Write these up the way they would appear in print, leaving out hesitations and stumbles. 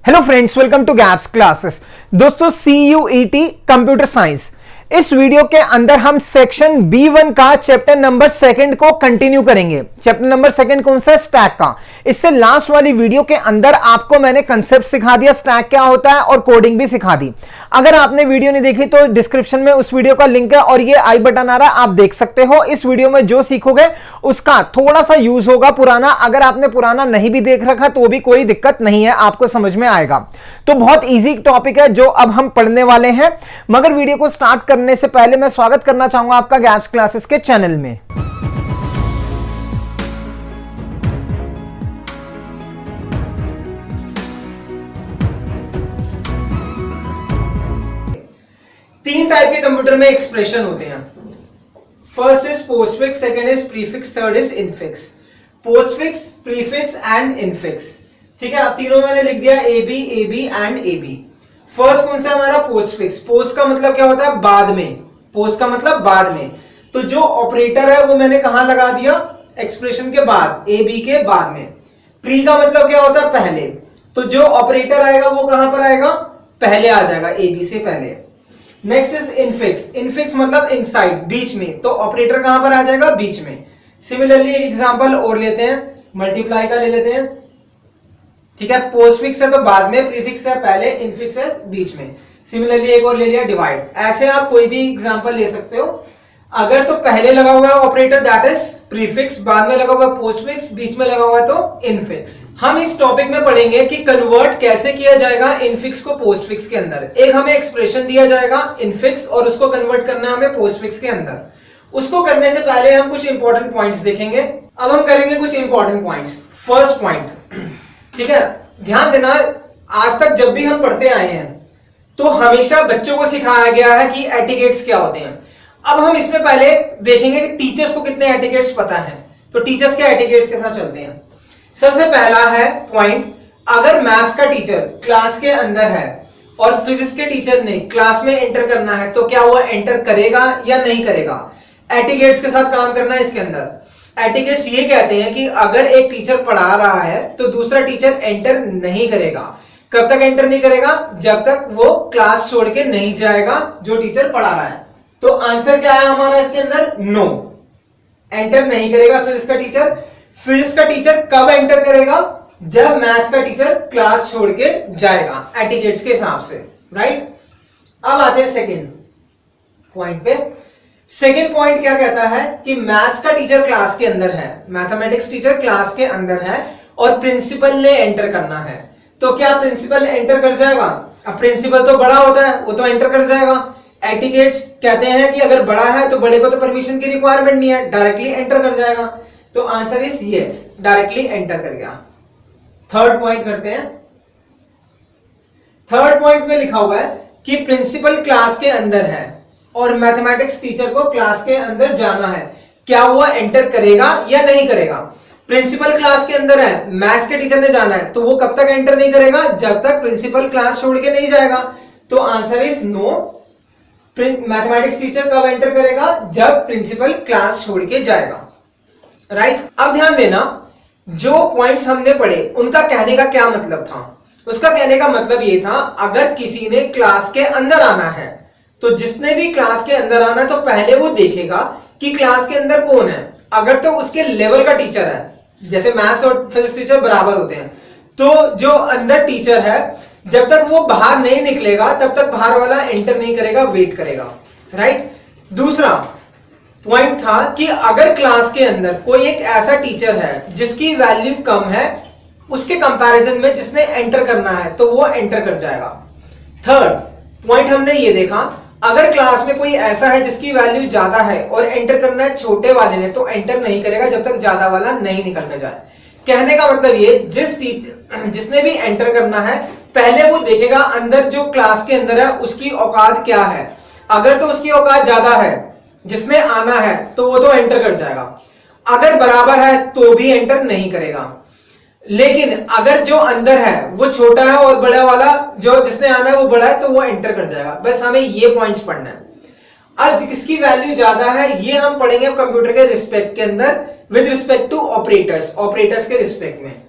Hello friends, welcome to gaps classes. दोस्तों, CUET computer science, इस video के अंदर हम सेक्शन B1 का चैप्टर नंबर 2 को कंटिन्यू करेंगे। चैप्टर नंबर 2 कौन सा है? स्टैक का। इससे लास्ट वाली वीडियो के अंदर आपको मैंने कंसेप्ट सिखा दिया, स्टैक क्या होता है, और कोडिंग भी सिखा दी। अगर आपने वीडियो नहीं देखी तो डिस्क्रिप्शन में उस वीडियो का लिंक है और ये आई बटन आ रहा है, आप देख सकते हो। इस वीडियो में जो सीखोगे उसका थोड़ा सा यूज होगा पुराना। अगर आपने पुराना नहीं भी देख रखा तो भी कोई दिक्कत नहीं है, आपको समझ में आएगा। तो बहुत इजी टॉपिक है जो अब हम पढ़ने वाले हैं। मगर वीडियो को स्टार्ट करने से पहले मैं स्वागत करना चाहूंगा आपका गैप्स क्लासेस के चैनल में। तीन टाइप के कंप्यूटर में एक्सप्रेशन होते हैं। First is postfix, second is prefix, third is infix. Postfix, prefix and infix. ठीक है, अब तीनों मैंने लिख दिया, A B and A B. First कौन सा हमारा? पोस्टफिक्स। पोस्ट का मतलब क्या होता है? बाद में। पोस्ट का मतलब बाद में। तो जो ऑपरेटर है वो मैंने कहां लगा दिया? एक्सप्रेशन के बाद, ए बी के बाद में। प्री का मतलब क्या होता है? पहले। तो जो ऑपरेटर आएगा वो कहां पर आएगा? पहले आ जाएगा, ए बी से पहले। Next is infix. इनफिक्स मतलब इनसाइड, बीच में। तो ऑपरेटर कहां पर आ जाएगा? बीच में। सिमिलरली एक एग्जांपल और लेते हैं, मल्टीप्लाई का ले लेते हैं। ठीक है, पोस्टफिक्स है तो बाद में, प्रीफिक्स है पहले, इनफिक्स है बीच में। सिमिलरली एक और ले लिया, डिवाइड। ऐसे आप कोई भी एग्जांपल ले सकते हो। अगर तो पहले लगा हुआ है ऑपरेटर दैट इज प्रीफिक्स, बाद में लगा हुआ है पोस्टफिक्स, बीच में लगा हुआ है तो इनफिक्स। हम इस टॉपिक में पढ़ेंगे कि कन्वर्ट कैसे किया जाएगा इनफिक्स को पोस्टफिक्स के अंदर। एक हमें एक्सप्रेशन दिया जाएगा इनफिक्स और उसको कन्वर्ट करना है हमें पोस्टफिक्स के अंदर। उसको करने से पहले हम कुछ इंपॉर्टेंट पॉइंट्स देखेंगे। अब हम करेंगे कुछ इंपॉर्टेंट पॉइंट्स। फर्स्ट पॉइंट, ठीक है, ध्यान देना, आज तक जब भी हम पढ़ते आए हैं तो हमेशा बच्चों को सिखाया गया है कि एटिकेट्स क्या होते हैं। अब हम इसमें पहले देखेंगे कि टीचर्स को कितने एटिकेट्स पता है। तो टीचर्स के एटिकेट्स के साथ चलते हैं। सबसे पहला है पॉइंट, अगर मैथ्स का टीचर क्लास के अंदर है और फिजिक्स के टीचर ने क्लास में एंटर करना है तो क्या वो एंटर करेगा या नहीं करेगा? एटिकेट्स के साथ काम करना है इसके अंदर। एटिकेट्स ये कहते हैं कि अगर एक टीचर पढ़ा रहा है तो दूसरा टीचर एंटर नहीं करेगा। कब तक एंटर नहीं करेगा? जब तक वो क्लास छोड़ के नहीं जाएगा जो टीचर पढ़ा रहा है। तो आंसर क्या है हमारा इसके अंदर? नो, एंटर नहीं करेगा फिजिक्स का टीचर। फिजिक्स का टीचर कब एंटर करेगा? जब मैथ्स का टीचर क्लास छोड़ के जाएगा, एटिकेट्स के हिसाब से, राइट। अब आते हैं सेकंड पॉइंट पे। सेकंड पॉइंट क्या कहता है कि मैथ्स का टीचर क्लास के अंदर है, मैथमेटिक्स टीचर क्लास के अंदर है और प्रिंसिपल ने एंटर करना है। तो क्या प्रिंसिपल एंटर कर जाएगा? अब प्रिंसिपल तो बड़ा होता है, वो तो एंटर कर जाएगा। एटिकेट्स कहते हैं कि अगर बड़ा है तो बड़े को तो परमिशन की रिक्वायरमेंट नहीं है, डायरेक्टली एंटर कर जाएगा। तो answer is yes, directly enter कर गया। थर्ड पॉइंट करते हैं। थर्ड पॉइंट में लिखा हुआ है कि प्रिंसिपल क्लास के अंदर है और मैथमेटिक्स टीचर को क्लास के अंदर जाना है, क्या वो एंटर करेगा या नहीं करेगा? प्रिंसिपल क्लास के अंदर है, मैथ्स के टीचर ने जाना है, तो वो कब तक एंटर नहीं करेगा? जब तक प्रिंसिपल क्लास छोड़ के नहीं जाएगा। तो answer is no. Mathematics teacher कब एंटर करेगा? जब प्रिंसिपल क्लास छोड़ के जाएगा, राइट। अब ध्यान देना, जो पॉइंट्स हमने पढ़े उनका कहने का क्या मतलब था? उसका कहने का मतलब ये था, अगर किसी ने क्लास के अंदर आना है तो जिसने भी क्लास के अंदर आना है तो पहले वो देखेगा कि क्लास के अंदर कौन है। अगर तो उसके लेवल का टीचर है, जैसे मैथ्स और फिजिक्स टीचर बराबर होते हैं, तो जो अंदर टीचर है जब तक वो बाहर नहीं निकलेगा तब तक बाहर वाला एंटर नहीं करेगा, वेट करेगा, राइट। दूसरा पॉइंट था कि अगर क्लास के अंदर कोई एक ऐसा टीचर है जिसकी वैल्यू कम है, उसके कंपैरिजन में जिसने एंटर करना है तो वो एंटर कर जाएगा। थर्ड पॉइंट हमने ये देखा, अगर क्लास में कोई ऐसा है जिसकी वैल्यू ज्यादा है और एंटर करना है छोटे वाले ने तो एंटर नहीं करेगा जब तक ज्यादा वाला नहीं निकल कर जाए। कहने का मतलब ये, जिसने भी एंटर करना है पहले वो देखेगा अंदर जो क्लास के अंदर है उसकी औकात क्या है। अगर तो उसकी औकात ज्यादा है, जिसने आना है, तो वो तो एंटर कर जाएगा। अगर बराबर है तो भी एंटर नहीं करेगा। लेकिन अगर जो अंदर है वो छोटा है और बड़ा वाला जो जिसने आना है वो बड़ा है तो वो एंटर कर जाएगा। बस हमें ये पॉइंट्स पढ़ना है। अब किसकी वैल्यू ज्यादा है ये हम पढ़ेंगे कंप्यूटर के रिस्पेक्ट के अंदर, with respect to operators, operators के रिस्पेक्ट में।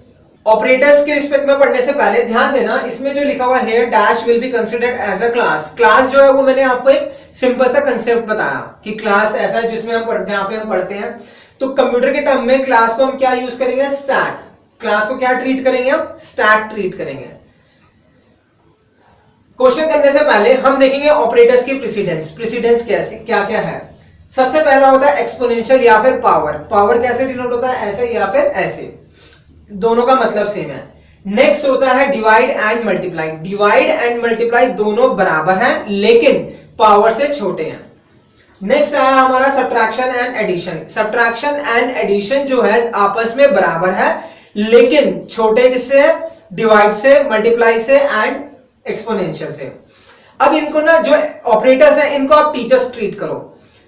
ऑपरेटर्स के रिस्पेक्ट में पढ़ने से पहले ध्यान देना, इसमें जो लिखा हुआ है dash will be considered as a class. Class जो है वो मैंने आपको एक सिंपल सा कंसेप्ट बताया कि क्लास ऐसा है जिसमें हम पढ़ते हैं, जहां पे हम पढ़ते हैं। तो कंप्यूटर के टर्म में क्लास को हम क्या यूज करेंगे? स्टैक। क्लास को क्या ट्रीट करेंगे? हम स्टैक ट्रीट करेंगे। क्वेश्चन करने से पहले हम देखेंगे ऑपरेटर्स की प्रेसिडेंस। प्रेसिडेंस कैसे क्या क्या है? सबसे पहला होता है एक्सपोनेंशियल या फिर पावर। पावर कैसे डिनोट होता है? ऐसे या फिर ऐसे, दोनों का मतलब सेम है। नेक्स्ट होता है divide and multiply. Divide and multiply दोनों बराबर हैं लेकिन पावर से छोटे हैं। नेक्स्ट आया हमारा subtraction and addition. Subtraction and addition जो है आपस में बराबर है लेकिन छोटे किससे है? डिवाइड से, मल्टीप्लाई से एंड एक्सपोनेंशियल से। अब इनको ना जो ऑपरेटर्स हैं इनको आप टीचर्स ट्रीट करो।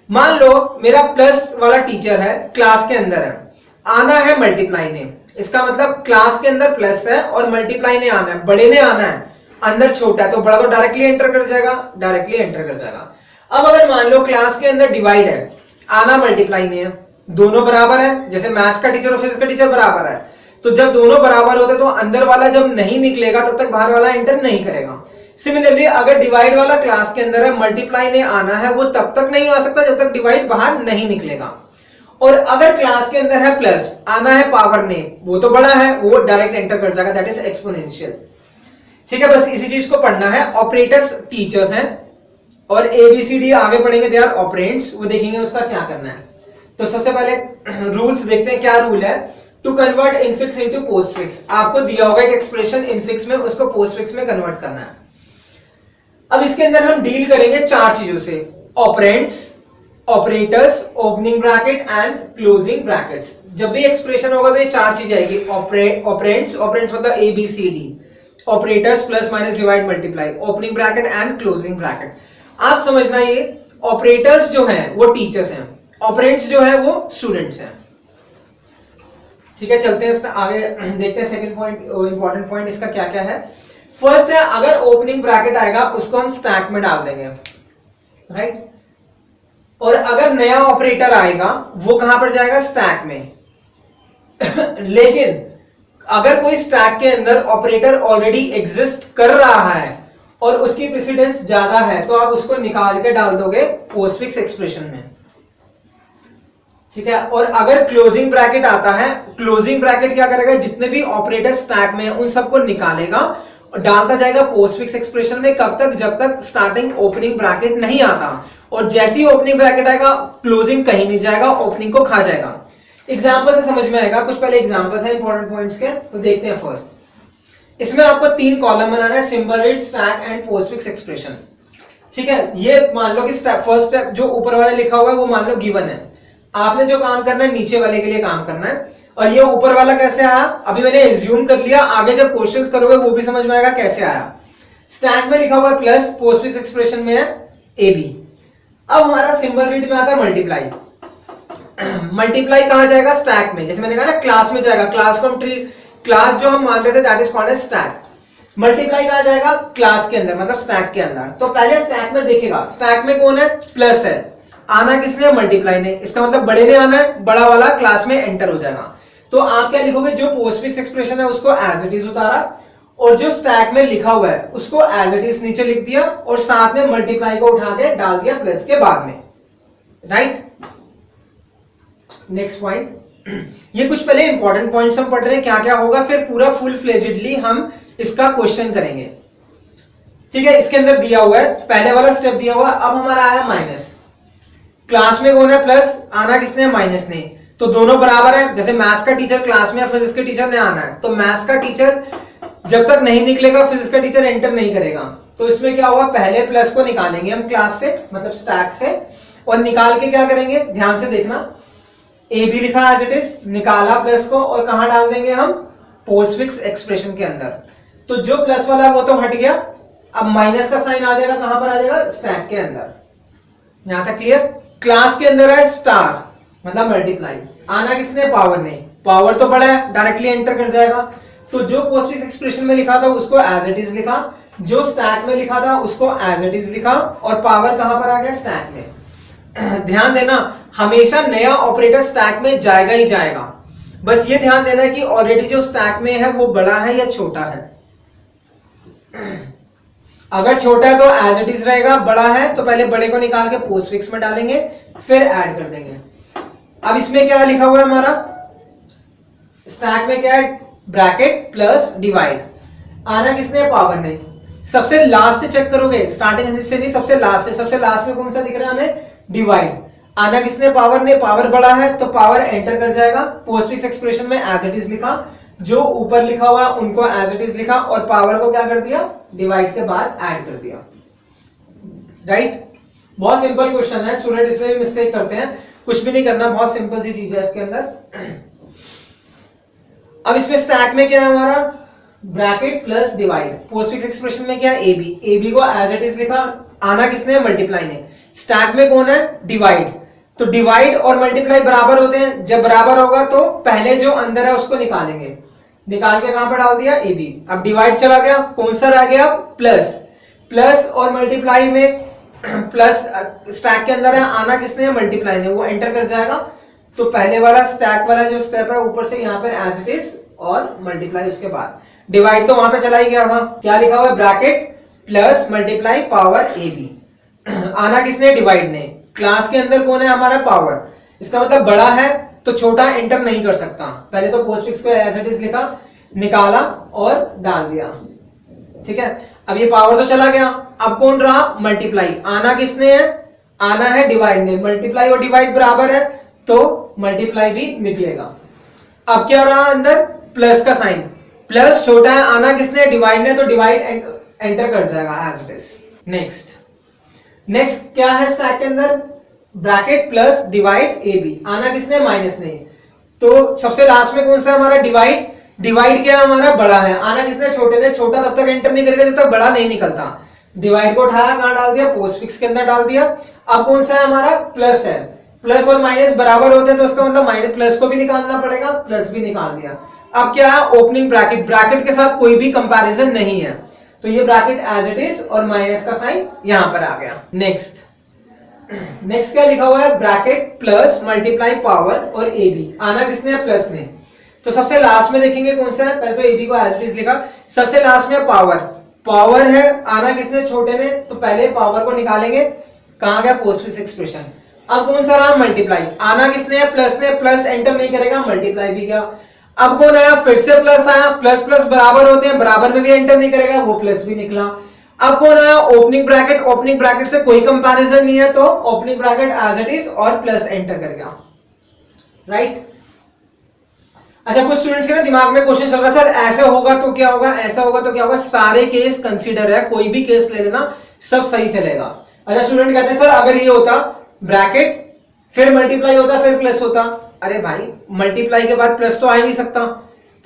मान लो मेरा प्लस वाला टीचर है, क्लास के अंदर है, आना है मल्टीप्लाई ने। इसका मतलब क्लास के अंदर प्लस है और मल्टीप्लाई ने आना है, बड़े ने आना है, अंदर छोटा है तो बड़ा तो डायरेक्टली एंटर कर जाएगा, डायरेक्टली एंटर कर जाएगा। अब अगर मान लो क्लास के अंदर डिवाइड है, आना मल्टीप्लाई ने है, दोनों बराबर है, जैसे मैथ्स का टीचर और फिजिक्स का टीचर बराबर है, तो जब दोनों बराबर होते तो अंदर वाला जब नहीं निकलेगा तब तक बाहर वाला एंटर नहीं करेगा। सिमिलरली अगर डिवाइड वाला क्लास के अंदर है, मल्टीप्लाई ने आना है, वो तब तक नहीं आ सकता जब तक डिवाइड बाहर नहीं निकलेगा। और अगर क्लास के अंदर है प्लस, आना है पावर ने, वो तो बड़ा है, वो डायरेक्ट एंटर कर जाएगा, दैट इज एक्सपोनेंशियल। ठीक है, बस इसी चीज को पढ़ना है। ऑपरेटर्स टीचर्स हैं और एबीसीडी आगे पढ़ेंगे, दे आर ऑपरेंड्स, वो देखेंगे उसका क्या करना है। तो सबसे पहले रूल्स देखते हैं। क्या रूल है? To convert infix into postfix. आपको दिया होगा एक एक्सप्रेशन इनफिक्स में, उसको पोस्टफिक्स में कन्वर्ट करना है। अब इसके अंदर हम डील करेंगे चार चीजों से: operands, operators, opening bracket and closing brackets. जब भी एक्सप्रेशन होगा तो ये चार चीज आएगी: ऑपरेंड्स, ऑपरेंड्स मतलब A B C D, operators plus minus divide multiply, opening bracket and closing bracket. आप समझना, ये ऑपरेटर्स जो हैं वो टीचर्स हैं, ऑपरेंड्स जो है वो स्टूडेंट्स हैं। ठीक है, चलते हैं आगे, देखते हैं सेकंड पॉइंट, इंपॉर्टेंट पॉइंट इसका क्या क्या है। फर्स्ट है, अगर ओपनिंग ब्रैकेट आएगा उसको हम स्टैक में डाल देंगे, राइट। और अगर नया ऑपरेटर आएगा वो कहां पर जाएगा? स्टैक में। लेकिन अगर कोई स्टैक के अंदर ऑपरेटर ऑलरेडी एग्जिस्ट कर रहा है और उसकी प्रेसिडेंस ज्यादा है तो आप उसको निकाल के डाल दोगे पोस्टफिक्स एक्सप्रेशन में। ठीक है, और अगर क्लोजिंग ब्रैकेट आता है, क्लोजिंग ब्रैकेट क्या करेगा? जितने भी ऑपरेटर स्टैक में है उन सबको निकालेगा और डालता जाएगा पोस्टफिक्स एक्सप्रेशन में। कब तक? जब तक स्टार्टिंग ओपनिंग ब्रैकेट नहीं आता। और जैसे ही ओपनिंग ब्रैकेट आएगा क्लोजिंग कहीं नहीं जाएगा, ओपनिंग को खा जाएगा। एग्जांपल से समझ में आएगा। कुछ पहले एग्जांपल्स हैं इंपॉर्टेंट पॉइंट्स के, तो देखते हैं। फर्स्ट, इसमें आपको 3 कॉलम बनाना है: symbol read, stack and postfix expression. ठीक है, ये मान लो कि फर्स्ट स्टेप जो ऊपर वाला लिखा हुआ है वो मान लो गिवन है। आपने जो काम करना है नीचे वाले के लिए काम करना है। और ये ऊपर वाला कैसे आया अभी मैंने एज्यूम कर लिया, आगे जब क्वेश्चंस करोगे वो भी समझ में आएगा कैसे आया। स्टैक में लिखा हुआ है प्लस, पोस्टफिक्स एक्सप्रेशन में है ए बी। अब हमारा सिंबल रीड में आता है मल्टीप्लाई। मल्टीप्लाई कहां जाएगा? स्टैक में। जैसे मैंने कहा ना क्लास में जाएगा, क्लास को हम क्लास जो हम मान रहे थे that is called as stack. Multiply कहां जाएगा? क्लास के अंदर, मतलब स्टैक के अंदर। तो पहले स्टैक में देखेगा, स्टैक में कौन है? प्लस है, आना किसने? मल्टीप्लाई ने। इसका मतलब बड़े ने आना है, बड़ा वाला क्लास में एंटर हो जाएगा। तो आप क्या लिखोगे? जो पोस्टफिक्स एक्सप्रेशन है उसको एज इट इज उतारा और जो स्टैक में लिखा हुआ है उसको एज इट इज नीचे लिख दिया और साथ में मल्टीप्लाई को उठा के डाल दिया प्लस के बाद में, राइट। नेक्स्ट पॉइंट, ये कुछ पहले इंपॉर्टेंट पॉइंट्स हम पढ़ रहे हैं, क्या क्या होगा, फिर पूरा फुल फ्लेजेडली हम इसका क्वेश्चन करेंगे। ठीक है, इसके अंदर दिया हुआ है, पहले वाला स्टेप दिया हुआ। अब हमारा आया माइनस। क्लास में कौन है? प्लस, आना किसने? माइनस ने। तो दोनों बराबर है। जैसे मैथ्स का टीचर क्लास में या फिजिक्स के टीचर ने आना है, तो मैथ्स का टीचर जब तक नहीं निकलेगा फिजिक्स का टीचर एंटर नहीं करेगा। तो इसमें क्या होगा? पहले प्लस को निकालेंगे हम क्लास से, मतलब स्टैक से, और निकाल के क्या करेंगे? ध्यान से देखना, ए बी लिखा एज इट इज, निकाला प्लस को और कहां डाल देंगे हम? पोस्टफिक्स एक्सप्रेशन के अंदर। तो जो प्लस वाला वो तो हट गया, अब माइनस का साइन आ जाएगा, कहां पर आ जाएगा? स्टैक के अंदर। यहां तक क्लियर? क्लास के अंदर है स्टार, मतलब मल्टीप्लाई, आना किसने? पावर ने। पावर तो बड़ा है, डायरेक्टली एंटर कर जाएगा। तो जो पोस्टफिक्स एक्सप्रेशन में लिखा था उसको एज इट इज लिखा, जो स्टैक में लिखा था उसको एज इट इज लिखा, और पावर कहां पर आ गया? स्टैक में। ध्यान देना, हमेशा नया ऑपरेटर स्टैक में जाएगा ही जाएगा। बस ये ध्यान देना है कि ऑलरेडी जो स्टैक में है वो बड़ा है या छोटा है। अगर छोटा है तो एज इट इज रहेगा, बड़ा है तो पहले बड़े को निकाल के पोस्टफिक्स में डालेंगे, फिर ऐड कर देंगे। अब इसमें क्या लिखा हुआ है हमारा, स्टैक में क्या है, ब्रैकेट प्लस डिवाइड। आना किसने, पावर ने। सबसे लास्ट से चेक करोगे, स्टार्टिंग से नहीं, सबसे लास्ट से। सबसे लास्ट में कौन सा दिख रहा है हमें, डिवाइड। आना किसने, पावर ने। पावर बड़ा है तो पावर एंटर कर जाएगा, पोस्टफिक्स एक्सप्रेशन में एज इट इज लिखा, जो ऊपर लिखा हुआ उनको एज इट इज लिखा, और पावर को क्या कर दिया, डिवाइड के बाद ऐड कर दिया। राइट, बहुत सिंपल क्वेश्चन है, स्टूडेंट इसमें भी मिस्टेक करते हैं, कुछ भी नहीं करना, बहुत सिंपल सी चीज है इसके अंदर। अब इसमें स्टैक में क्या है हमारा, bracket plus divide. Postfix expression में क्या है, एबी। एबी को एज इट इज लिखा, आना किसने, मल्टीप्लाई ने। स्टैक में कौन है, डिवाइड। तो डिवाइड और मल्टीप्लाई बराबर होते हैं, जब बराबर होगा तो पहले जो अंदर है उसको निकालेंगे, निकाल के कहां पर डाल दिया, एबी। अब डिवाइड चला गया, कौन सा रह गया, प्लस। प्लस और मल्टीप्लाई में प्लस स्टैक के अंदर है, आना किसने है, मल्टीप्लाई ने, वो एंटर कर जाएगा। तो पहले वाला स्टैक वाला जो स्टेप है ऊपर से यहाँ पर एज इट इज, और मल्टीप्लाई उसके बाद। डिवाइड तो वहां पे चला ही गया था, क्या लिखा हुआ है, bracket plus multiply power AB. आना किसने, डिवाइड ने। क्लास के अंदर कौन है हमारा, पावर। इसका मतलब बड़ा है तो छोटा एंटर नहीं कर सकता, पहले तो पोस्टफिक्स को एज इट इज लिखा, निकाला और डाल दिया। ठीक है, अब ये पावर तो चला गया, अब कौन रहा, मल्टीप्लाई। आना किसने है, आना है डिवाइड ने। मल्टीप्लाई और डिवाइड बराबर है तो मल्टीप्लाई भी निकलेगा। अब क्या रहा अंदर, प्लस का साइन। प्लस छोटा है, आना किसने, डिवाइड ने, तो डिवाइड एंटर कर जाएगा एज इट इज। नेक्स्ट क्या है स्टैक के अंदर, ब्रैकेट प्लस डिवाइड एबी। आना किसने, माइनस ने। तो सबसे लास्ट में कौन सा हमारा, डिवाइड। डिवाइड क्या है हमारा, बड़ा है। आना किसने, छोटे ने। छोटा तब तक एंटर नहीं करेगा जब तक बड़ा नहीं निकलता। डिवाइड को उठाया, कहां डाल दिया, पोस्टफिक्स के अंदर डाल दिया। अब कौन सा है हमारा, प्लस है। प्लस और माइनस बराबर होते हैं तो उसका मतलब माइनस, प्लस को भी निकालना पड़ेगा, प्लस भी निकाल दिया। अब क्या है, ओपनिंग ब्रैकेट। ब्रैकेट के साथ कोई भी कंपैरिजन नहीं है, तो ये ब्रैकेट एज इट इज, और माइनस का साइन यहां पर आ गया। नेक्स्ट क्या लिखा हुआ है, ब्रैकेट प्लस मल्टीप्लाई पावर और एबी। आना किसने है, प्लस ने। तो सबसे लास्ट में देखेंगे कौन सा है, पहले तो एबी को एज इट इज लिखा, सबसे लास्ट में पावर। पावर है, आना किसने, छोटे ने, तो पहले पावर को निकालेंगे, कहां गया, पोस्टफिक्स एक्सप्रेशन। अब कौन सा रहा, मल्टीप्लाई। आना किसने है, प्लस ने। प्लस एंटर नहीं करेगा, मल्टीप्लाई भी गया। अब कौन आया, फिर से प्लस आया। प्लस प्लस बराबर होते हैं, बराबर में भी एंटर नहीं करेगा, वो प्लस भी निकला। अब कौन आया, ओपनिंग ब्रैकेट। ओपनिंग ब्रैकेट से कोई कंपैरिजन नहीं है तो opening bracket as it is, और प्लस एंटर कर गया। राइट। अच्छा, कुछ स्टूडेंट्स के ना दिमाग में क्वेश्चन चल रहा है, सर ऐसे होगा तो क्या होगा, ऐसा होगा तो क्या होगा। सारे केस कंसीडर है, कोई भी केस ले लेना, सब सही चलेगा। अच्छा, स्टूडेंट कहते हैं सर अगर ये होता ब्रैकेट, फिर मल्टीप्लाई होता, फिर प्लस होता। अरे भाई, मल्टीप्लाई के बाद प्लस तो आ ही नहीं सकता।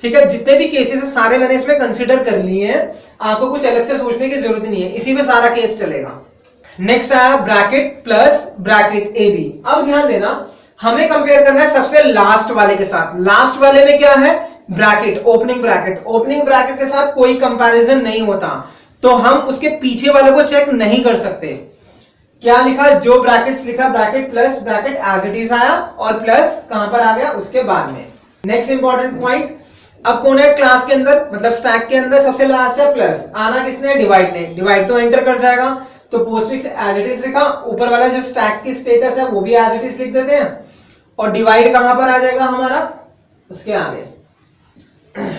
ठीक है, जितने भी केसेस है सारे मैंने इसमें कंसीडर कर लिए हैं, आपको कुछ अलग से सोचने की जरूरत नहीं है, इसी में सारा केस चलेगा। नेक्स्ट आया ब्रैकेट प्लस ब्रैकेट एबी। अब ध्यान देना, हमें कंपेयर करना है सबसे लास्ट वाले के साथ। लास्ट वाले में क्या है, bracket, opening bracket. Opening bracket के साथ कोई कंपैरिजन नहीं होता, तो हम उसके पीछे वाले को चेक नहीं कर सकते। क्या लिखा, जो ब्रैकेट्स लिखा, bracket plus bracket as it is आया, और प्लस कहां पर आ गया, उसके बाद में। नेक्स्ट इंपॉर्टेंट पॉइंट, अब कौन है क्लास के अंदर, मतलब स्टैक के अंदर सबसे लास्ट है प्लस। आना किसने, डिवाइड ने। डिवाइड तो एंटर कर जाएगा, तो पोस्टफिक्स एज इट इज लिखा, ऊपर वाला जो स्टैक की स्टेटस है वो भी एज इट इज लिख देते हैं, और डिवाइड कहां पर आ जाएगा हमारा, उसके आगे।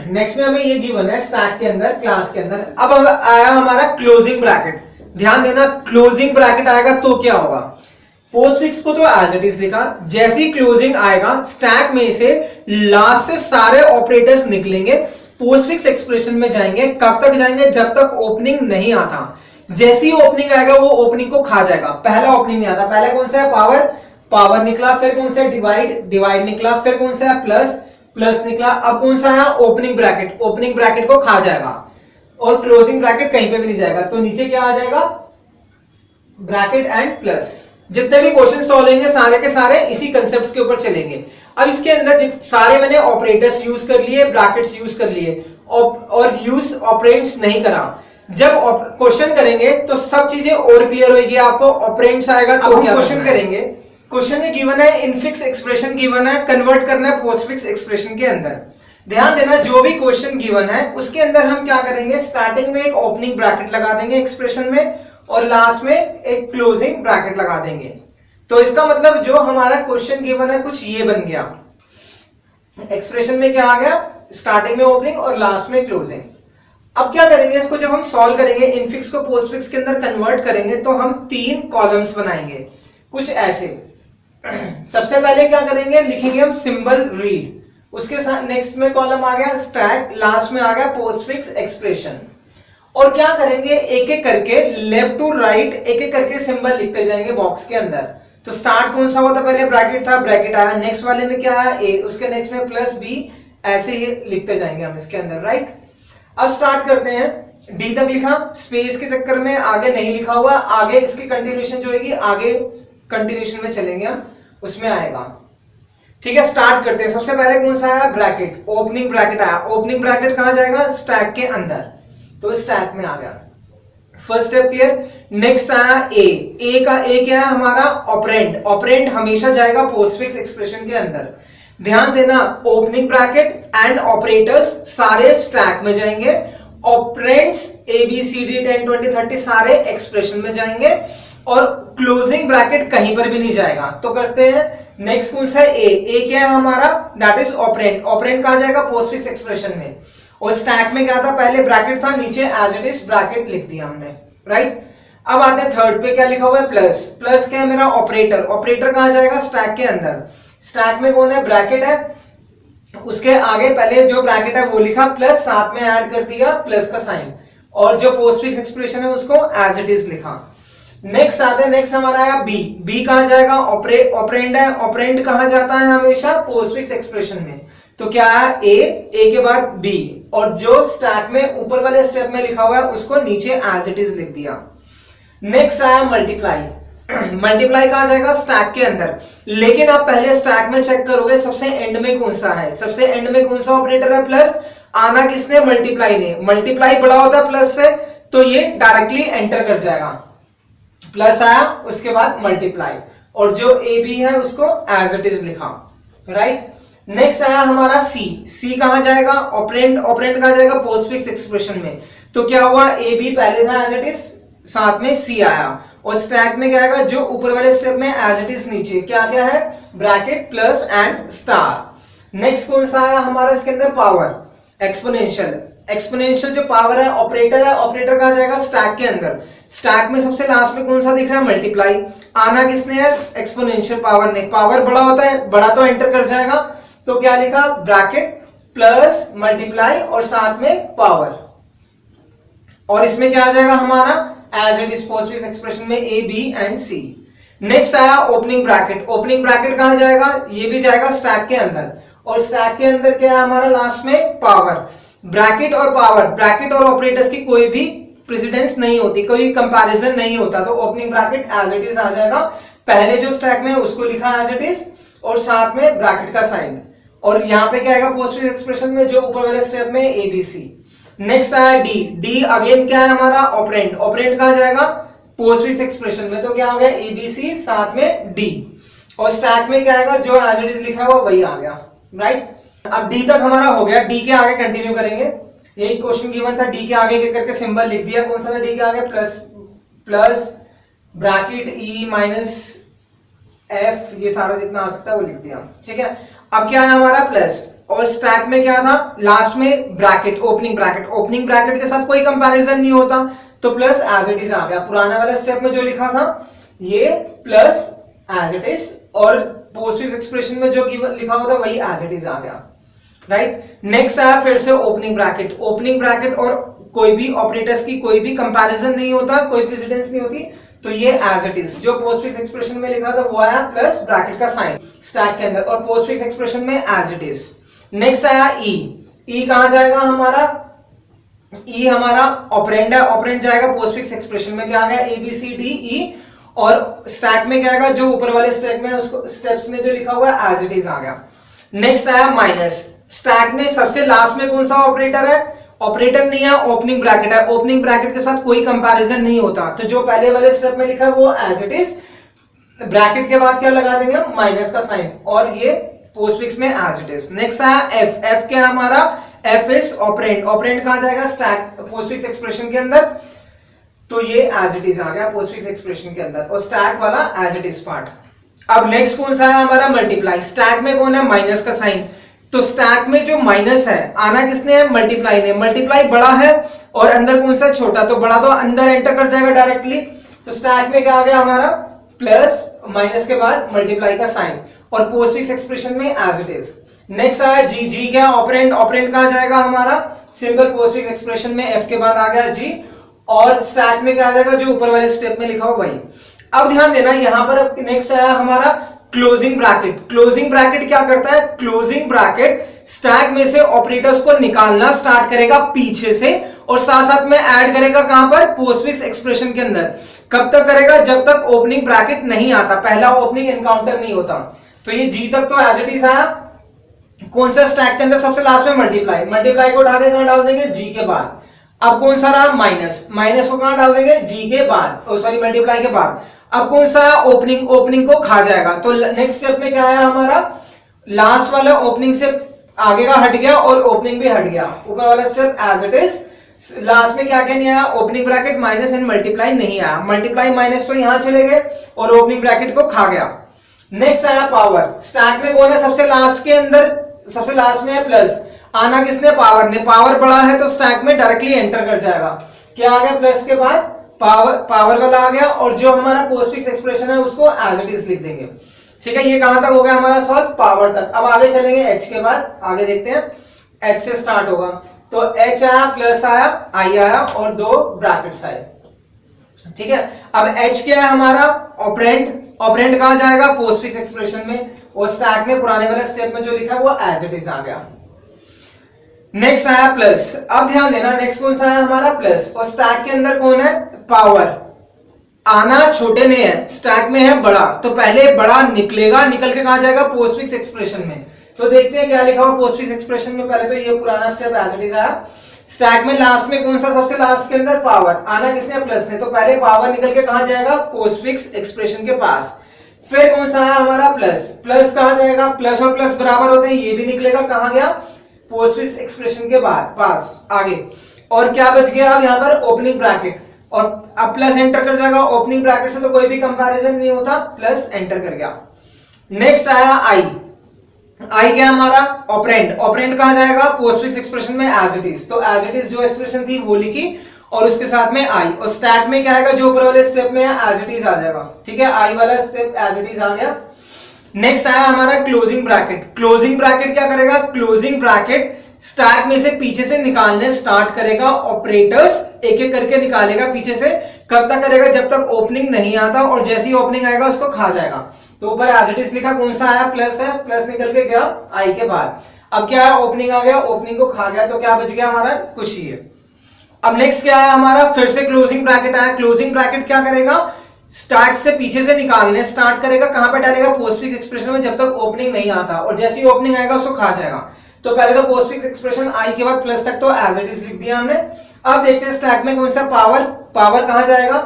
नेक्स्ट में हमें ये गिवन है स्टैक के अंदर, क्लास के अंदर। अब आया हमारा क्लोजिंग ब्रैकेट। ध्यान देना, क्लोजिंग ब्रैकेट आएगा तो क्या होगा, पोस्टफिक्स को तो एज इट इज लिखा, जैसी क्लोजिंग आएगा स्टैक में से लास्ट से सारे ऑपरेटर्स निकलेंगे, पोस्टफिक्स एक्सप्रेशन में जाएंगे। कब तक जाएंगे, जब तक ओपनिंग नहीं आता। जैसी ओपनिंग आएगा वो ओपनिंग को खा जाएगा। पहला ओपनिंग नहीं आता, पहले कौन सा है, पावर। पावर निकला, फिर कौन सा है, डिवाइड। डिवाइड निकला, फिर कौन सा है, प्लस। प्लस निकला, अब कौन सा है, ओपनिंग ब्रैकेट। ओपनिंग ब्रैकेट को खा जाएगा, और क्लोजिंग ब्रैकेट कहीं पे भी नहीं जाएगा, तो नीचे क्या आ जाएगा, ब्रैकेट एंड प्लस। जितने भी क्वेश्चन सॉल्व होंगे सारे के सारे इसी कंसेप्ट के ऊपर चलेंगे। अब इसके अंदर सारे मैंने ऑपरेटर्स यूज कर लिए, ब्रैकेट्स यूज कर लिए, और यूज ऑपरेंड्स नहीं करा। जब क्वेश्चन करेंगे तो सब चीजें और क्लियर होगी आपको। ऑपरेंड्स आएगा तो क्या क्वेश्चन करेंगे, क्वेश्चन में गिवन है इनफिक्स एक्सप्रेशन गिवन है, कन्वर्ट करना है पोस्टफिक्स एक्सप्रेशन के अंदर। ध्यान देना, जो भी क्वेश्चन गिवन है उसके अंदर हम क्या करेंगे, स्टार्टिंग में एक ओपनिंग ब्रैकेट लगा देंगे एक्सप्रेशन में और लास्ट में एक क्लोजिंग ब्रैकेट लगा देंगे। तो इसका मतलब जो हमारा क्वेश्चन गिवन है कुछ ये बन गया, एक्सप्रेशन में क्या आ गया, स्टार्टिंग में ओपनिंग और लास्ट में क्लोजिंग। अब क्या करेंगे, इसको जब हम सॉल्व करेंगे, इनफिक्स को पोस्टफिक्स के अंदर कन्वर्ट करेंगे तो हम 3 कॉलम्स बनाएंगे कुछ ऐसे। सबसे पहले क्या करेंगे, लिखेंगे हम सिंबल रीड, उसके साथ नेक्स्ट में कॉलम आ गया स्टैक, लास्ट में आ गया पोस्टफिक्स एक्सप्रेशन। और क्या करेंगे, एक एक करके लेफ्ट टू राइट एक एक करके सिंबल लिखते जाएंगे बॉक्स के अंदर। तो स्टार्ट कौन सा हुआ था, पहले ब्रैकेट था, ब्रैकेट आया, नेक्स्ट वाले में क्या आया ए, उसके नेक्स्ट में प्लस बी, ऐसे ही लिखते जाएंगे हम इसके अंदर, राइट। अब स्टार्ट करते हैं, डी तक लिखा, स्पेस के चक्कर में आगे नहीं लिखा हुआ, आगे इसकी कंटिन्यूएशन जो होगी, आगे कंटिन्यूएशन में चलेंगे हम, उसमें आएगा। ठीक है, स्टार्ट करते हैं। सबसे पहले कौन सा आया, ब्रैकेट, ओपनिंग ब्रैकेट आया। ओपनिंग ब्रैकेट कहां जाएगा, स्टैक के अंदर, तो स्टैक में आ गया। First step clear. नेक्स्ट आया ए का, ए क्या है हमारा, ऑपरेंड। ऑपरेंड हमेशा जाएगा पोस्टफिक्स एक्सप्रेशन के अंदर। ध्यान देना, ओपनिंग ब्रैकेट एंड ऑपरेटर्स सारे स्टैक में जाएंगे, operands A B C D 10 20 30 सारे एक्सप्रेशन में जाएंगे और क्लोजिंग ब्रैकेट कहीं पर भी नहीं जाएगा। तो करते हैं, नेक्स्ट कौन सा है, ए क्या है हमारा, दैट इज ऑपरेंड। ऑपरेंड कहां जाएगा, पोस्टफिक्स एक्सप्रेशन में। और स्टैक में क्या था, पहले ब्रैकेट था, नीचे एज इट इज ब्रैकेट लिख दिया हमने, राइट। अब आते हैं थर्ड पे, क्या लिखा हुआ है, प्लस। प्लस क्या है मेरा, ऑपरेटर। ऑपरेटर कहां जाएगा, स्टैक के अंदर। स्टैक में कौन है, ब्रैकेट है, उसके आगे पहले जो ब्रैकेट है वो लिखा, प्लस साथ में ऐड कर दिया प्लस का साइन, और जो पोस्टफिक्स एक्सप्रेशन है उसको एज इट इज लिखा। नेक्स्ट आते हैं, नेक्स्ट हमारा आया बी। बी कहां जाएगा, ऑपरेंड है। ऑपरेंड कहां जाता है हमेशा, पोस्टफिक्स एक्सप्रेशन में। तो क्या है, ए के बाद बी, और जो स्टैक में ऊपर वाले स्टेप में लिखा हुआ है उसको नीचे एज इट इज लिख दिया। नेक्स्ट आया मल्टीप्लाई। मल्टीप्लाई कहां जाएगा, स्टैक के अंदर। लेकिन आप पहले स्टैक में चेक करोगे सबसे एंड में कौन सा है, सबसे एंड में कौन सा ऑपरेटर है, प्लस। आना किसने, मल्टीप्लाई ने। मल्टीप्लाई बड़ा होता है प्लस से, तो ये डायरेक्टली एंटर कर जाएगा। प्लस आया, उसके बाद मल्टीप्लाई, और जो ए बी है उसको एज इट इज लिखा, राइट। नेक्स्ट आया हमारा सी। सी कहां जाएगा, ऑपरेंड। ऑपरेंड कहां जाएगा, पोस्टफिक्स एक्सप्रेशन में। तो क्या हुआ, ए बी पहले था एज इट इज, साथ में सी आया, और स्टैक में क्या आएगा, जो ऊपर वाले स्टेप में एज इट इज नीचे क्या क्या है, bracket plus and star. Next कौन सा आया हमारा इसके अंदर, पावर, एक्सपोनेंशियल। एक्सपोनेंशियल जो पावर है, ऑपरेटर है, ऑपरेटर कहां जाएगा, स्टैक के अंदर। स्टैक में सबसे लास्ट में कौन सा दिख रहा है, मल्टीप्लाई। आना किसने है, एक्सपोनेंशियल पावर ने। पावर बड़ा होता है, बड़ा तो एंटर कर जाएगा, तो क्या लिखा, ब्रैकेट प्लस मल्टीप्लाई और साथ में पावर, और इसमें क्या आ जाएगा हमारा, as it is postfix expression में A B and C. Next आया ओपनिंग ब्रैकेट। ओपनिंग ब्रैकेट कहां जाएगा, ये भी जाएगा स्टैक के अंदर, और स्टैक के अंदर क्या है हमारा, लास्ट में पावर। ब्रैकेट और पावर, ब्रैकेट और ऑपरेटर्स की कोई भी प्रेसिडेंस नहीं होती, कोई कंपैरिजन नहीं होता, तो opening bracket as it is आ जाएगा। पहले जो स्टैक में उसको लिखा एज इट इज, और साथ में ब्रैकेट का साइन, और यहां पे क्या आएगा, पोस्टफिक्स एक्सप्रेशन में जो ऊपर वाले स्टेप में एबीसी। नेक्स्ट आया डी। डी अगेन क्या है हमारा, ऑपरेंड। ऑपरेंड कहां जाएगा, पोस्टफिक्स एक्सप्रेशन में, तो क्या हो गया, एबीसी साथ में डी, और स्टैक में क्या आएगा, जो एज इट इज लिखा हुआ वही आ गया, राइट। अब डी तक हमारा हो गया, डी के आगे कंटिन्यू करेंगे। यही क्वेश्चन गिवन था, डी के आगे के करके सिंबल लिख दिया। कौन सा था डी के आगे, plus, plus bracket E minus F, ये सारा जितना आ सकता है वो लिख दिया, ठीक है। अब क्या है हमारा, प्लस, और स्टैक में क्या था, लास्ट में bracket, opening bracket. Opening bracket के साथ कोई कंपैरिजन नहीं होता, तो प्लस एज इट इज आ गया। पुराना वाला स्टेप में जो लिखा था ये प्लस एज इट इज, और पोस्टफिक्स एक्सप्रेशन में जो लिखा हुआ था वही एज इट इज आ गया, राइट। नेक्स्ट आया फिर से ओपनिंग ब्रैकेट। ओपनिंग ब्रैकेट और कोई भी ऑपरेटर्स की कोई भी कंपैरिजन नहीं होता, कोई प्रेसिडेंस नहीं होती, तो ये एज इट इज, जो पोस्टफिक्स एक्सप्रेशन में लिखा था वो आया, प्लस ब्रैकेट का साइन स्टैक के अंदर, और पोस्टफिक्स एक्सप्रेशन में एज इट इज। नेक्स्ट आया ई। ई कहां जाएगा हमारा, ई हमारा ऑपरेंड है, ऑपरेंड जाएगा पोस्टफिक्स एक्सप्रेशन में, क्या आ गया, ए बी सी डी ई, और स्टैक में क्या आएगा, जो ऊपर वाले स्टेप में उसको स्टेप्स में जो लिखा हुआ है एज इट इज आ गया। नेक्स्ट आया माइनस। स्टैक में सबसे लास्ट में कौन सा ऑपरेटर है, ऑपरेटर नहीं है, ओपनिंग ब्रैकेट है। ओपनिंग ब्रैकेट के साथ कोई कंपैरिजन नहीं होता, तो जो पहले वाले स्टेप में लिखा है वो एज इट इज ब्रैकेट के बाद क्या लगा देंगे हम, माइनस का साइन, और ये पोस्टफिक्स में एज इट इज। नेक्स्ट आया एफ, एफ क्या है हमारा, एफ इज ऑपरेंड, ऑपरेंड कहां जाएगा, स्टैक पोस्टफिक्स एक्सप्रेशन के अंदर, तो ये एज इट इज आ गया पोस्टफिक्स एक्सप्रेशन के अंदर, और स्टैक वाला एज इट इज पार्ट। अब नेक्स्ट कौन सा है हमारा, मल्टीप्लाई, स्टैक में कौन है, माइनस का साइन, तो स्टैक में जो माइनस है आना किसने है, मल्टीप्लाई ने, मल्टीप्लाई बड़ा है और अंदर कौन सा छोटा, तो बड़ा तो अंदर एंटर कर जाएगा डायरेक्टली, तो स्टैक में क्या आ गया हमारा, प्लस माइनस के बाद मल्टीप्लाई का साइन, और पोस्टफिक्स एक्सप्रेशन में एज इट इज। नेक्स्ट आया जी, जी क्या ऑपरेंड, ऑपरेंड कहां जाएगा हमारा, सिंपल पोस्टफिक्स एक्सप्रेशन में एफ के बाद आ गया जी, और स्टैक में क्या आ जाएगा, जो ऊपर वाले स्टेप में लिखा हो वही। अब ध्यान देना यहां पर नेक्स्ट आया हमारा क्लोजिंग ब्रैकेट, क्लोजिंग ब्रैकेट क्या करता है, क्लोजिंग ब्रैकेट स्टैक में से ऑपरेटर्स को निकालना स्टार्ट करेगा पीछे से, और साथ साथ में ऐड करेगा कहां पर, पोस्टफिक्स एक्सप्रेशन के अंदर। कब तक करेगा, जब तक ओपनिंग ब्रैकेट नहीं आता, पहला ओपनिंग एनकाउंटर नहीं होता। तो ये जी तक तो एज इट इज आया, कौन सा स्टैक के अंदर सबसे लास्ट में मल्टीप्लाई, मल्टीप्लाई को उठा के कहां डाल देंगे, जी के बाद। अब कौन सा रहा, माइनस, माइनस को कहां डाल देंगे, जी के बाद, सॉरी मल्टीप्लाई के बाद। अब कौन सा ओपनिंग, ओपनिंग को खा जाएगा, तो नेक्स्ट स्टेप में क्या आया हमारा, लास्ट वाला ओपनिंग से आगे का हट गया और ओपनिंग भी हट गया, ऊपर वाला step as it is. Last में क्या क्या नहीं आया, opening bracket minus and multiply नहीं आया, मल्टीप्लाई माइनस तो यहां चले गए और ओपनिंग ब्रैकेट को खा गया। नेक्स्ट आया पावर, स्टैक में कौन है सबसे लास्ट के अंदर, सबसे लास्ट में है प्लस, आना किसने, पावर ने, पावर बड़ा है तो स्टैक में डायरेक्टली एंटर कर जाएगा, क्या आ गया, प्लस के बाद पावर, पावर वाला आ गया, और जो हमारा पोस्टफिक्स एक्सप्रेशन है उसको एज इट इज लिख देंगे। ठीक है, ये कहां तक हो गया हमारा सॉल्व, पावर तक। अब आगे चलेंगे एच के बाद, आगे देखते हैं, एच से स्टार्ट होगा, तो एच आया, प्लस आया, आई आया, और दो ब्रैकेट्स आए। ठीक है, अब एच क्या है हमारा, ऑपरेंड, ऑपरेंड कहां जाएगा, पोस्टफिक्स एक्सप्रेशन में, और स्टैक में पुराने वाले स्टेप में जो लिखा वो एज इट इज आ गया। नेक्स्ट आया प्लस, अब ध्यान देना नेक्स्ट कौन सा है हमारा, प्लस, और स्टैक के अंदर कौन है, पावर, आना छोटे ने है, स्टैक में है बड़ा, तो पहले बड़ा निकलेगा, निकल के कहां जाएगा, पोस्टफिक्स एक्सप्रेशन में। तो देखते हैं क्या लिखा हुआ पोस्टफिक्स एक्सप्रेशन में, पहले तो ये पुराना स्टेप एज इट इज आया, स्टैक में लास्ट में कौन सा सबसे लास्ट के अंदर, पावर, आना किसने, प्लस ने, तो पहले पावर निकल के कहां जाएगा, पोस्टफिक्स एक्सप्रेशन के पास। फिर कौन सा है हमारा, प्लस, प्लस कहां जाएगा, प्लस और प्लस बराबर होते हैं, ये भी निकलेगा, कहां गया, पोस्टफिक्स एक्सप्रेशन के बाद पास, आगे। और क्या बच गया अब यहाँ पर, ओपनिंग ब्रैकेट, और अब प्लस एंटर कर जाएगा, ओपनिंग ब्रैकेट से तो कोई भी कंपैरिजन नहीं होता, प्लस एंटर कर गया। नेक्स्ट आया आई, आई क्या हमारा, ऑपरेंड, ऑपरेंड कहां जाएगा, पोस्टफिक्स एक्सप्रेशन में एज इट इज, तो एज इट इज जो एक्सप्रेशन थी वो लिखी, और उसके साथ में आई, और स्टैक में क्या आएगा, जो ऊपर वाले स्टेप में है एज इट इज आ जाएगा। ठीक है, आई वाला स्टेप एज इट इज आ गया। नेक्स्ट आया हमारा क्लोजिंग ब्रैकेट, क्लोजिंग ब्रैकेट क्या करेगा, क्लोजिंग ब्रैकेट स्टैक में से पीछे से निकालने स्टार्ट करेगा, ऑपरेटर्स एक एक करके निकालेगा पीछे से, कब तक करेगा, जब तक ओपनिंग नहीं आता, और जैसे ही ओपनिंग आएगा उसको खा जाएगा। तो ऊपर एज इट इज लिखा, कौन सा आया, प्लस है, प्लस निकल के गया आई के बाद। अब क्या है, ओपनिंग आ गया, ओपनिंग को खा गया, तो क्या बच गया हमारा, कुछ ही है। अब नेक्स्ट क्या है हमारा, फिर से क्लोजिंग ब्रैकेट आया, क्लोजिंग ब्रैकेट क्या करेगा, स्टैक से पीछे से निकालने स्टार्ट करेगा, कहां पे डालेगा, पोस्टफिक्स एक्सप्रेशन में, जब तक ओपनिंग नहीं आता, और जैसे ही ओपनिंग आएगा उसको खा जाएगा। तो पहले तो पोस्टफिक्स एक्सप्रेशन आई के बाद प्लस तक तो एज इट इज लिख दिया हमने। अब देखते हैं स्टैक में कौन सा, पावर, पावर कहां जाएगा,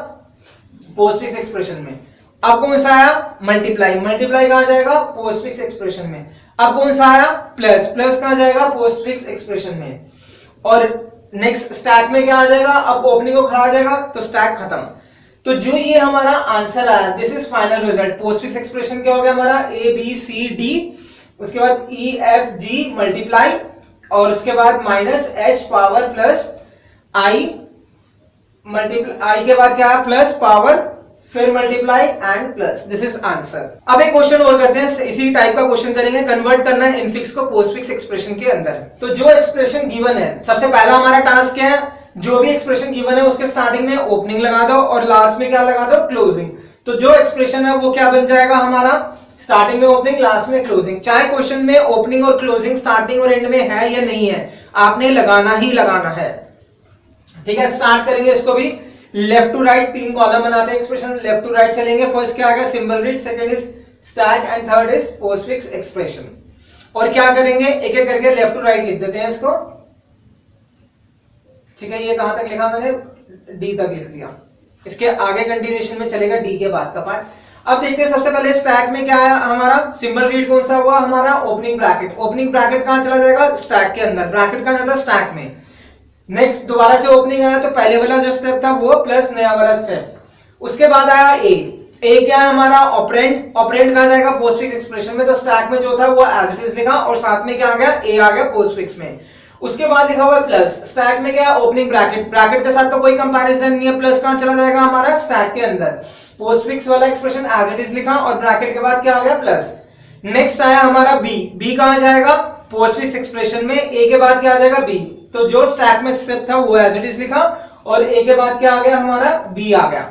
पोस्टफिक्स एक्सप्रेशन में। अब कौन सा आया, मल्टीप्लाई, मल्टीप्लाई कहां जाएगा, पोस्टफिक्स एक्सप्रेशन में। अब कौन सा आया, प्लस, प्लस कहां जाएगा, पोस्टफिक्स एक्सप्रेशन में। और नेक्स्ट स्टैक में क्या आ जाएगा, अब ओपनिंग को खा जाएगा, तो स्टैक खत्म। तो जो ये हमारा आंसर आया, this is final result. Postfix expression क्या हो गया हमारा, ए बी सी डी, उसके बाद ई एफ जी मल्टीप्लाई, और उसके बाद माइनस एच पावर प्लस आई मल्टीप्लाई, आई के बाद क्या है, प्लस पावर, फिर multiply and plus, this is answer. अब एक क्वेश्चन और करते हैं, इसी टाइप का क्वेश्चन करेंगे, कन्वर्ट करना है इनफिक्स को पोस्टफिक्स एक्सप्रेशन के अंदर। तो जो एक्सप्रेशन गिवन है, सबसे पहला हमारा टास्क क्या है, जो भी एक्सप्रेशन गिवन है उसके स्टार्टिंग में ओपनिंग लगा दो और लास्ट में क्या लगा दो, क्लोजिंग। तो जो एक्सप्रेशन है वो क्या बन जाएगा हमारा, स्टार्टिंग में ओपनिंग, लास्ट में क्लोजिंग। चाहे क्वेश्चन में ओपनिंग और क्लोजिंग स्टार्टिंग और एंड में है या नहीं है, आपने लगाना ही लगाना है। ठीक है, स्टार्ट करेंगे इसको भी, लेफ्ट टू राइट 3 कॉलम बनाते हैं एक्सप्रेशन, लेफ्ट टू राइट चलेंगे। फर्स्ट क्या आ गया, symbol read, second is stack and third is postfix expression. और क्या करेंगे, एक एक करके लेफ्ट टू राइट लिख देते हैं इसको। ठीक है, ये कहां तक लिखा मैंने, डी तक लिख दिया। इसके आगे कंटिन्यूएशन में चलेगा डी के बाद का पार्ट। अब देखते हैं सबसे पहले स्टैक में क्या है हमारा सिंबल रीड कौन सा हुआ हमारा ओपनिंग ब्रैकेट। ओपनिंग ब्रैकेट कहां चला जाएगा स्टैक के अंदर, ब्रैकेट कहां जाता है स्टैक में। नेक्स्ट दोबारा से ओपनिंग आया तो पहले वाला जो स्टेप था वो प्लस नया वाला स्टेप। उसके बाद आया ए क्या है हमारा ऑपरेंड। ऑपरेंड कहां जाएगा पोस्टफिक्स एक्सप्रेशन में, तो स्टैक में जो था वो एज इट इज लिखा और साथ में क्या आ गया ए आ गया पोस्टफिक्स में। उसके बाद लिखा हुआ है प्लस, स्टैक में क्या है ओपनिंग ब्रैकेट, ब्रैकेट के साथ तो कोई कंपैरिजन नहीं है, प्लस कहां चला जाएगा हमारा स्टैक के अंदर। पोस्टफिक्स वाला एक्सप्रेशन एज इट इज लिखा और ब्रैकेट के बाद क्या आ गया प्लस। नेक्स्ट आया हमारा बी कहां जाएगा पोस्टफिक्स एक्सप्रेशन में, ए के बाद क्या आ जाएगा बी, तो जो स्टैक में स्टेप था वो एज इट इज लिखा और ए के बाद क्या आ गया हमारा बी आ गया।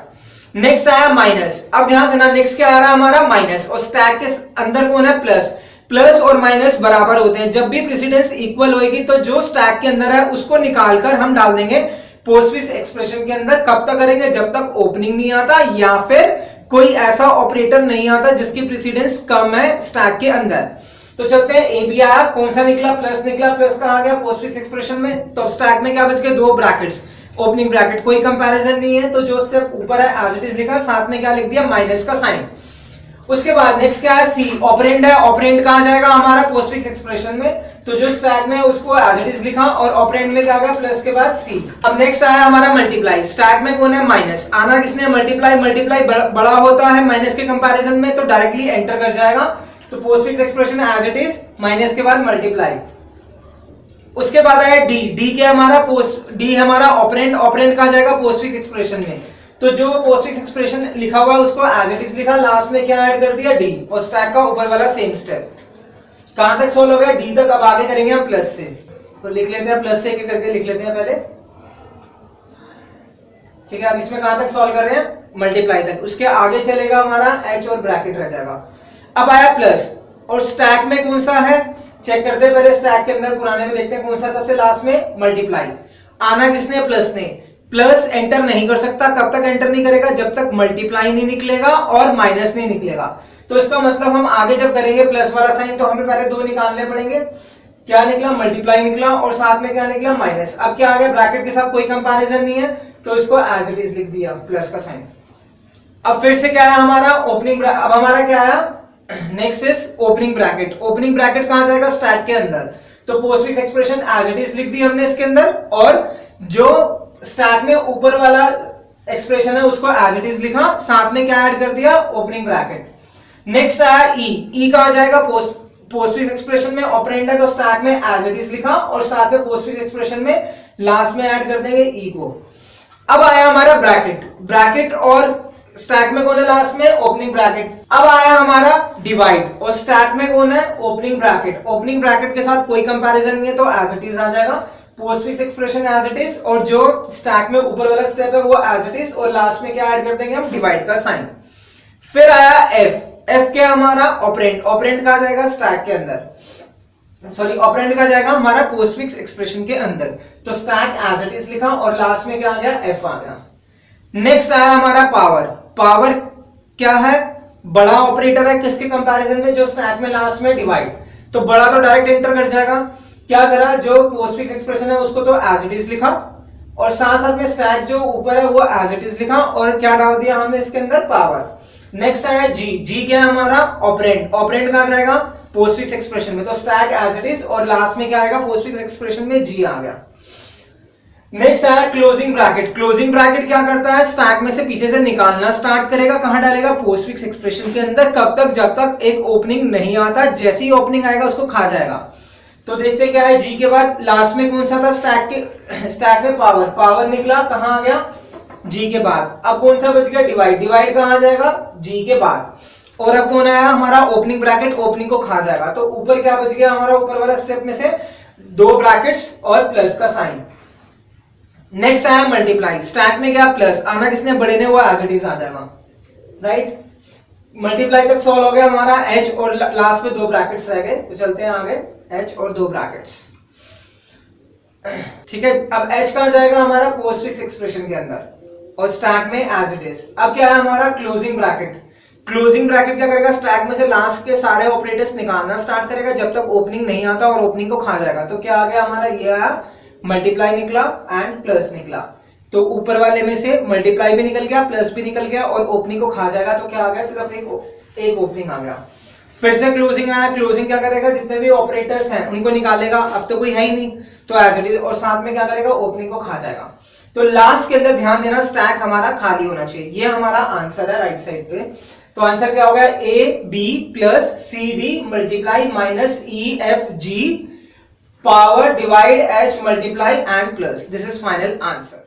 नेक्स्ट आया माइनस। अब ध्यान देना नेक्स्ट क्या आ रहा है हमारा माइनस, और स्टैक के अंदर कौन है प्लस। प्लस और माइनस बराबर होते हैं, जब भी प्रेसिडेंस इक्वल होगी तो जो स्टैक के अंदर है उसको निकालकर हम डाल देंगे पोस्टफिक्स एक्सप्रेशन के अंदर। कब तक करेंगे जब तक ओपनिंग नहीं आता या फिर कोई ऐसा ऑपरेटर नहीं आता जिसकी प्रेसिडेंस कम है स्टैक के अंदर। तो चलते हैं ए बी आया, कौन सा निकला निकला, प्लस का आ गया पोस्टफिक्स एक्सप्रेशन में। तो अब स्टैक में क्या बच गए दो ब्रैकेट्स, ओपनिंग ब्रैकेट, कोई कंपैरिजन नहीं है तो जो स्टेप ऊपर है एज इट इज लिखा, साथ में क्या लिख दिया माइनस का साइन। उसके बाद नेक्स्ट क्या है सी, ऑपरेंड है। ऑपरेंड कहां जाएगा हमारा पोस्टफिक्स एक्सप्रेशन में, तो जो स्टैक में है उसको एज इट इज लिखा और ऑपरेंड में क्या आ गया प्लस के बाद सी। अब नेक्स्ट आया हमारा मल्टीप्लाई, स्टैक में कौन है माइनस, आना किसने मल्टीप्लाई, मल्टीप्लाई बड़ा होता है माइनस के कंपैरिजन में तो डायरेक्टली एंटर कर जाएगा, तो postfix expression as it is minus के बाद मल्टीप्लाई। उसके बाद आया डी क्या हमारा डी हमारा ऑपरेंड, ऑपरेंड कहां जाएगा पोस्टफिक्स एक्सप्रेशन में, तो जो पोस्टफिक्स एक्सप्रेशन लिखा हुआ है उसको एज इट इज लिखा, लास्ट में क्या ऐड कर दिया डी, और स्टैक का ऊपर वाला सेम स्टेप। कहां तक सोल्व हो गया डी तक। अब आगे करेंगे हम प्लस से, तो लिख लेते हैं प्लस से करके लिख लेते हैं पहले, ठीक है। अब इसमें कहां तक सॉल्व कर रहे हैं मल्टीप्लाई तक, उसके आगे चलेगा हमारा एच और ब्रैकेट रह जाएगा। अब आया प्लस, और स्टैक में कौन सा है चेक करते हैं पहले, स्टैक के अंदर पुराने में देखते हैं कौन सा सबसे लास्ट में मल्टीप्लाई। आना किसने प्लस ने, प्लस एंटर नहीं कर सकता, कब तक एंटर नहीं करेगा जब तक मल्टीप्लाई नहीं निकलेगा और माइनस नहीं निकलेगा। तो इसका मतलब हम आगे जब करेंगे प्लस वाला साइन तो हमें पहले दो निकालने पड़ेंगे, क्या निकला मल्टीप्लाई निकला और साथ में क्या निकला माइनस। अब क्या आ गया ब्रैकेट के साथ कोई कंपैरिजन नहीं है तो इसको एज इट इज लिख दिया प्लस का साइन। अब फिर से क्या है हमारा ओपनिंग, अब हमारा क्या आया next is opening bracket. Opening bracket कहां जाएगा स्टैक के अंदर, तो postfix expression as it is लिख दी हमने इसके अंदर, और जो स्टैक में ऊपर वाला एक्सप्रेशन है उसको एज इट इज लिखा, साथ में क्या ऐड कर दिया ओपनिंग ब्रैकेट। नेक्स्ट आया ई कहां जाएगा पोस्टफिक्स एक्सप्रेशन में, ऑपरेंड है तो स्टैक में एज इट इज लिखा और साथ में पोस्टफिक्स एक्सप्रेशन में लास्ट में ऐड कर देंगे ई को। अब आया हमारा ब्रैकेट, ब्रैकेट और स्टैक में कौन है लास्ट में ओपनिंग ब्रैकेट। अब आया हमारा डिवाइड, और स्टैक में कौन है ओपनिंग ब्रैकेट, ओपनिंग ब्रैकेट के साथ कोई कंपैरिजन नहीं है तो एज इट इज आ जाएगा postfix expression as it is, और जो स्टैक में ऊपर वाला स्टेप है वो एज इट इज, और लास्ट में क्या ऐड कर देंगे हम डिवाइड का साइन। फिर आया एफ, एफ क्या हमारा ऑपरेंड, ऑपरेंड कहां जाएगा स्टैक के अंदर, सॉरी ऑपरेंड कहां जाएगा हमारा पोस्टफिक्स एक्सप्रेशन के अंदर, तो स्टैक एज इट इज लिखा और लास्ट में क्या आ गया एफ आ गया। नेक्स्ट आया हमारा पावर, पावर क्या है बड़ा ऑपरेटर है किसके कंपैरिजन में, जो स्टैक में लास्ट में डिवाइड, तो बड़ा तो डायरेक्ट एंटर कर जाएगा, क्या करा जो पोस्टफिक्स एक्सप्रेशन है उसको तो एज इट इज लिखा और साथ साथ में स्टैक जो ऊपर है वो एज इट इज लिखा और क्या डाल दिया हमने इसके अंदर पावर। नेक्स्ट आया जी क्या है हमारा ऑपरेंड, ऑपरेंड कहां जाएगा पोस्टफिक्स एक्सप्रेशन में, तो स्टैक एज इट इज और लास्ट में क्या आएगा पोस्टफिक्स एक्सप्रेशन में जी आ गया। नेक्स्ट आया क्लोजिंग ब्रैकेट, क्लोजिंग ब्रैकेट क्या करता है स्टैक में से पीछे से निकालना स्टार्ट करेगा, कहां डालेगा पोस्टफिक्स एक्सप्रेशन के अंदर, कब तक जब तक एक ओपनिंग नहीं आता, जैसे ही ओपनिंग आएगा उसको खा जाएगा। तो देखते क्या है जी के बाद लास्ट में कौन सा था स्टैक में पावर, पावर निकला कहां आ गया जी के बाद। अब कौन सा बच गया डिवाइड, डिवाइड कहां जाएगा जी के बाद, और अब कौन आया हमारा ओपनिंग ब्रैकेट, ओपनिंग को खा जाएगा। तो ऊपर क्या बच गया हमारा ऊपर वाला स्टेप में से दो ब्रैकेट्स और प्लस का साइन। नेक्स्ट आया मल्टीप्लाई, स्टैक में क्या प्लस, आना किसने बड़े ने वो एज इट इज आ जाएगा, राइट। मल्टीप्लाई तक सॉल्व हो गया हमारा एच और लास्ट में दो ब्रैकेट्स रह गए, तो चलते हैं आगे एच और दो ब्रैकेट्स, ठीक है। अब एच कहां जाएगा हमारा पोस्टफिक्स एक्सप्रेशन के अंदर और स्टैक में एज इट इज। अब क्या है हमारा क्लोजिंग ब्रैकेट, क्लोजिंग ब्रैकेट क्या करेगा स्टैक में से लास्ट के सारे ऑपरेटर्स निकालना स्टार्ट करेगा जब तक ओपनिंग नहीं आता और ओपनिंग को खा जाएगा। तो क्या आ गया हमारा ये आया मल्टीप्लाई निकला एंड प्लस निकला। तो ऊपर वाले में से मल्टीप्लाई भी निकल गया, प्लस भी निकल गया और ओपनिंग को खा जाएगा, तो क्या आ गया, सिर्फ एक ओपनिंग आ गया। फिर से क्लोजिंग आया, क्लोजिंग क्या करेगा, जितने भी ऑपरेटर्स हैं उनको निकालेगा, अब तो कोई है ही नहीं तो एज इट इज, और साथ में क्या करेगा, ओपनिंग को खा जाएगा। तो लास्ट के अंदर ध्यान देना, स्टैक हमारा खाली होना चाहिए। ये हमारा आंसर है राइट साइड पे। तो आंसर क्या होगा, A B plus C D multiply minus E F G power divide H multiply and plus. This is final answer.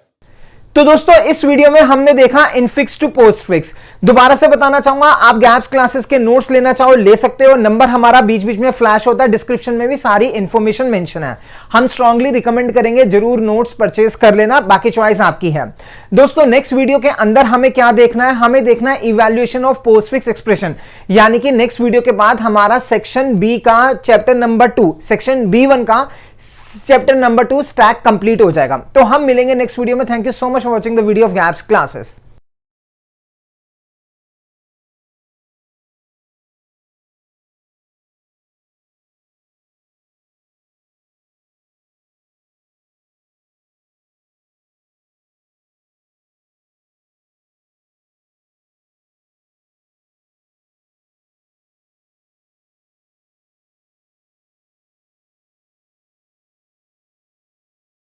तो दोस्तों इस वीडियो में हमने देखा इनफिक्स टू पोस्टफिक्स। दोबारा से बताना चाहूंगा, आप गैप्स क्लासेस के नोट्स लेना चाहो ले सकते हो, नंबर हमारा बीच बीच में फ्लैश होता है, डिस्क्रिप्शन में भी सारी इंफॉर्मेशन मेंशन है। हम स्ट्रांगली रिकमेंड करेंगे जरूर नोट्स परचेज कर लेना, बाकी चॉइस आपकी है। दोस्तों नेक्स्ट वीडियो के अंदर हमें क्या देखना है, हमें देखना है इवैल्यूएशन ऑफ पोस्टफिक्स एक्सप्रेशन, यानी कि नेक्स्ट वीडियो के बाद हमारा सेक्शन बी का चैप्टर नंबर 2, सेक्शन B1 का चैप्टर नंबर 2 स्टैक कंप्लीट हो जाएगा। तो हम मिलेंगे नेक्स्ट वीडियो में। Thank you so much for watching the video of gaps classes.